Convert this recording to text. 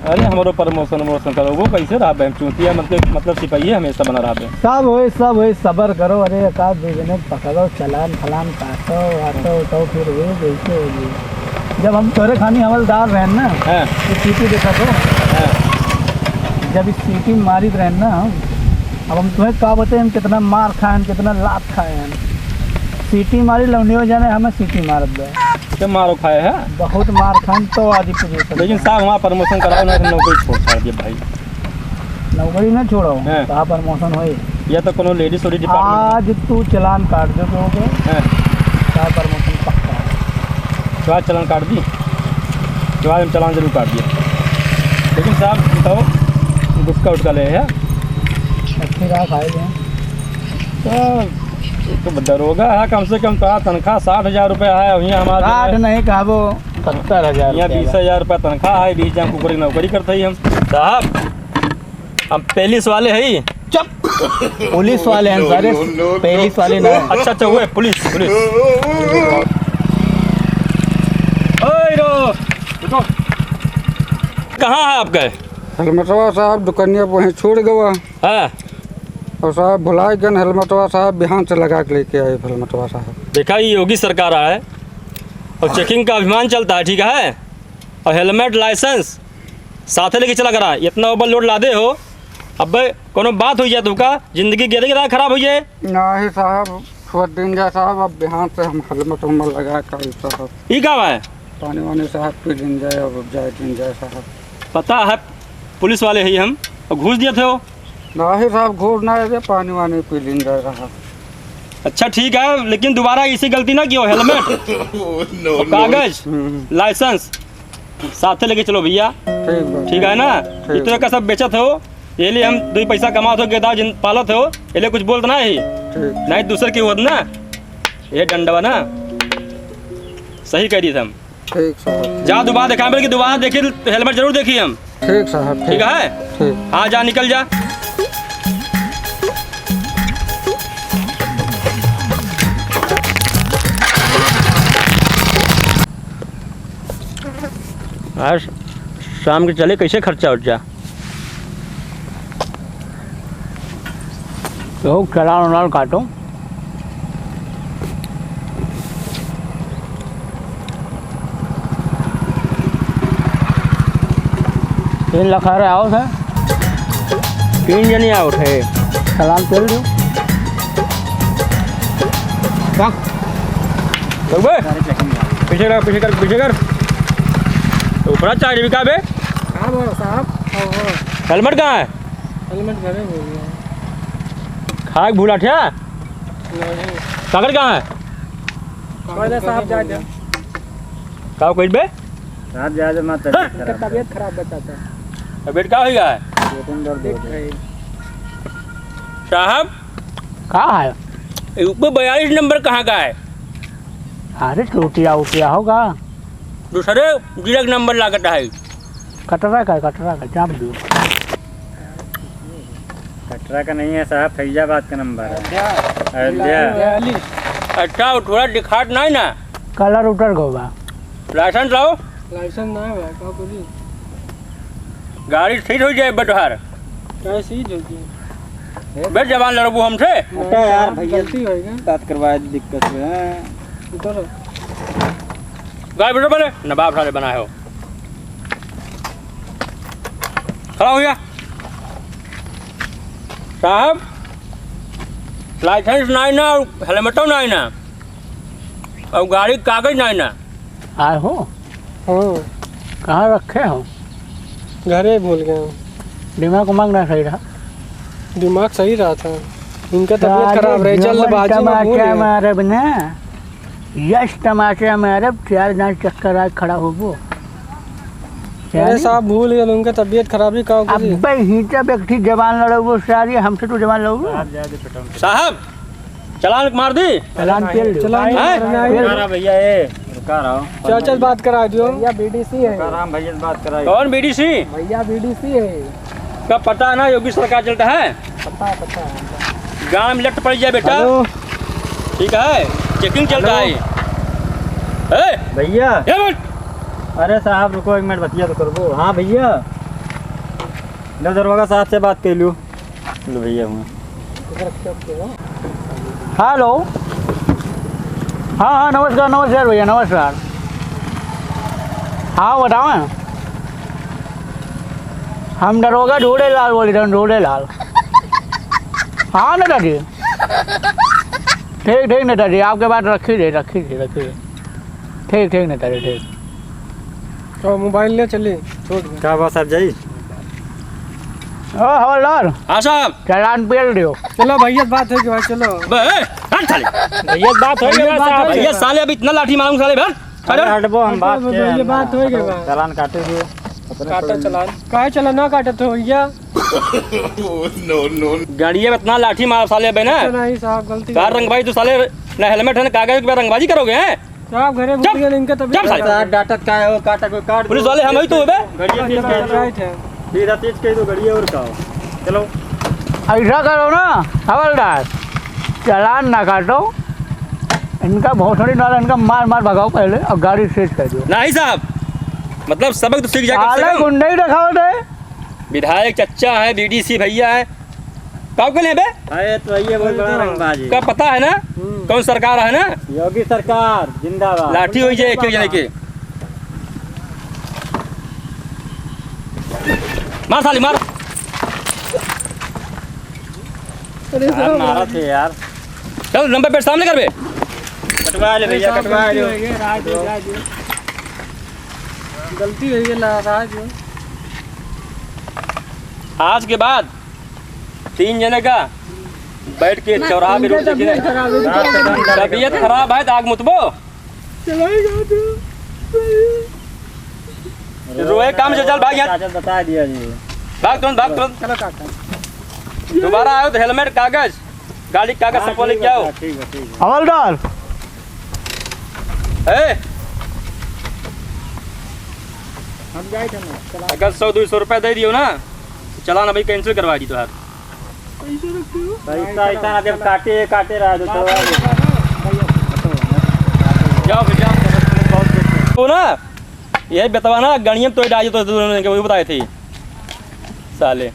अरे हमारो प्रमोशन करो वो कैसे रहा बहन चूतिया मतलब सिपाही हमेशा बना रहा है। सब वही सबर करो। अरे एक आध दो जने पकड़ो, चलान फलान काटो आटो उठो, फिर वो जैसे होगी। जब हम तोरे खानी हवलदार रहन ना तो सीटी देखा तो जब इस सीटी मारी रहन ना, अब हम तुम्हें कहा बताए हम कितना मार खाए, कितना लात खाए हैं। सीटी मारी लौंडियों जाने हमें सीटी मार दे क्या मारो खाए है, बहुत मार खान तो आज ही पोजीशन। लेकिन साहब वहाँ प्रमोशन कराओ ना, नौकरी छोड़ दिए भाई। नौकरी ना छोड़ो, कहाँ प्रमोशन हो या तो कोनो लेडीज वोडी डिपार्टमेंट। आज तू चलान काट दो तो कहाँ प्रमोशन पक्का है। तो आज चलान काट दी, तो आज हम चलान जरूर काट दिया। लेकिन साहब बताओ गुस्का उठका ले है अच्छी राह खाए गए तो दरोगा है कम से कम तनख्वाह 60,000 रुपये है। वहीं हमारा 60 नहीं कहा वो 70,000। यहाँ 20,000 रुपये तनख्वाह है। 20 हम कुकर की नौकरी करते ही हम साहब। हम पुलिस वाले है। चुप, पुलिस वाले हैं सारे, पुलिस वाले ना। अच्छा हुए पुलिस। कहाँ है आपका? हेलमेटवा साहब दुकानिया वहीं छोड़ गवा है और साहब भुलाए गन हेलमेटवा साहब बिहान से लगा के लेके आए हेलमेटवा साहब। देखा ये योगी सरकार है और चेकिंग का अभिमान चलता है, ठीक है। और हेलमेट लाइसेंस साथ लेके चला करा। इतना ओवरलोड लादे हो, अब कोनो बात हुई है तुमका जिंदगी गिर खराब हुई है नहीं साहब, छोड़ दिन जाए साहब। अब बिहान से हम हेलमेट उमर लगा कर साहब ये क्या है पानी वानी साहब पी दिन जाए और जाए दिन जाए साहब। पता है पुलिस वाले ही हम, और घूस दिए थे हो। नहीं साहब घूर ना है, पानी वानी पी दिन जाए साहब। अच्छा ठीक है, लेकिन दोबारा ऐसी गलती ना कियो। हेलमेट कागज लाइसेंस साथ लेके चलो भैया, ठीक है ना। इतना का सब बेचत हो, ये लिए हम 2 पैसा कमाते हो, गेदा जिन पालत हो, ये लिए कुछ बोलते ना ही नहीं दूसरे की होत ना। ये डंडवा ना सही कह रही थे हम। ठीक साहब, जा दोबारा देखा कि दोबारा देखिए तो हेलमेट जरूर देखिए हम। ठीक साहब, ठीक है। ठीक। हाँ जा निकल जा। आज शाम के चले कैसे खर्चा उठ जा तो चलान काटो। तीन लखा रहे आओ था, 3 जने आउट है। चलान पेल दो पीछे कर तो ऊपर चार्ज भी का बे साहब। हेलमेट कहाँ है? हेलमेट घरे हो गया। खाक भूला ठया कागज कहाँ है? साहब जा जा का कोई बे साहब जा जा मत, तबीयत खराब बताता है। तबीयत क्या हो गया है साहब? कहाँ है? ऊपर 42 नंबर कहाँ का है? अरे टूटिया उटिया होगा, दूसरे डायरेक्ट नंबर लागता है। कटरा का चाप दो। कटरा का नहीं है साहब, फैजाबाद का नंबर है। अयोध्या। अच्छा थोड़ा दिखाट नहीं ना, कलर उतर होगा। लाइसेंस लाओ। लाइसेंस ना है का बोली, गाड़ी सीट हो जाए बटहार क्या सीट होगी बे जवान लड़बू हमसे। यार भैया बात करवाए दिक्कत है। गाय बेटो बने नवाब साले बनाए हो। खड़ा हो गया साहब। लाइसेंस नहीं ना, हेलमेटो नहीं ना, और गाड़ी कागज नहीं ना। आए हो? कहाँ रखे हो? घरे भूल गए। दिमाग मांगना सही रहा, दिमाग सही रहा था, इनका तबीयत खराब रही, जल्दबाजी में भूल गए। मारे बना यश टमाटर मारे 4 चक्कर आज खड़ा हो वो। अरे साहब भूल गए, उनका तबीयत खराब ही कहो। अब हिंचा व्यक्ति जवान लड़ो वो सारी, हमसे तो जवान लड़ो साहब। चलान मार दी, चलान पेल भैया ये रुका रहा। चल बात करा दियो। भैया बीडीसी है। भैया बात करा। कौन बीडीसी? भैया बीडीसी है। कब पता ना योगी सरकार चलता है, पता है। गाँव में लट पड़ जाए बेटा, ठीक है। चेकिंग चलता है भैया। ये अरे साहब रुको 1 मिनट बतिया तो कर वो। हाँ भैया दरवाजा साहब से बात कर लूँ। लो भैया हूँ। हेलो। हाँ हाँ नमस्कार नमस्कार भैया नमस्कार। हाँ बताओ। हम दरोगा ढूढ़े लाल बोल रहे हैं, ढूढ़े लाल। हाँ नेताजी ठीक ठीक नेताजी, आपके बात रखिए। ठीक नेताजी ठीक। तो मोबाइल ले चलिए छोड़ क्या बात साहब जाइए। ओ हवलदार। हाँ साहब। चालान पेल दियो। चलो भैया बात है कि भाई चलो। भैया बात हो गई। भैया साले अब इतना लाठी मारूंगा साले भर। हटबो हम बात के। ये बात हो गई बा। चालान काटे दियो। काटा चालान। काहे चालान ना काटे तो भैया। नो गाड़िया में इतना लाठी मार साले बे ना। नहीं साहब गलती। कार रंगबाजी तो साले ना हेलमेट है ना कागज पे रंगबाजी करोगे हैं। साहब घरे बुढ़िया इनका तब डाटा का है वो काटा कोई काट। पुलिस वाले हम ही तो बे। गाड़िया तेज है। सीधा तेज कह दो गाड़िया और का। चलो ऐसा करो ना हवलदार, चालान ना काटो, इनका भौसड़ी डाला, इनका मार मार भगाओ पहले और गाड़ी सेज कर दो। नहीं साहब मतलब सबक तो सीख जाए। गुंडे ही रखाओ थे। विधायक चच्चा है, बीडीसी भैया है, कब के लिए बे? अरे तो ये बहुत बड़ा रंगबाजी का पता है ना कौन सरकार है ना? योगी सरकार जिंदाबाद। लाठी हुई जाए एक जने के। मार साली मार। मारा थे यार। चल नंबर प्लेट सामने कर बे। कटवा ले भैया कटवा ले। गलती हो गई राज। आज के बाद 3 जने का बैठ के चौराहा पे रोक देखे। तबीयत खराब है तो आग मुतबो। रोए काम से चल भाग यहाँ। बता दिया जी। भाग तुरंत। चलो काका। दोबारा आओ तो हेलमेट कागज गाड़ी कागज सब लेके आओ। ठीक है। हवलदार हम जाए थे ना। अगर 100-200 रुपए दे दियो ना चलान अभी कैंसिल करवा दी तो यार। पैसा ना जब काटे रहा तो जाओ तो ना यही बतावा ना गणियम तो डाल तो बताए थे साले।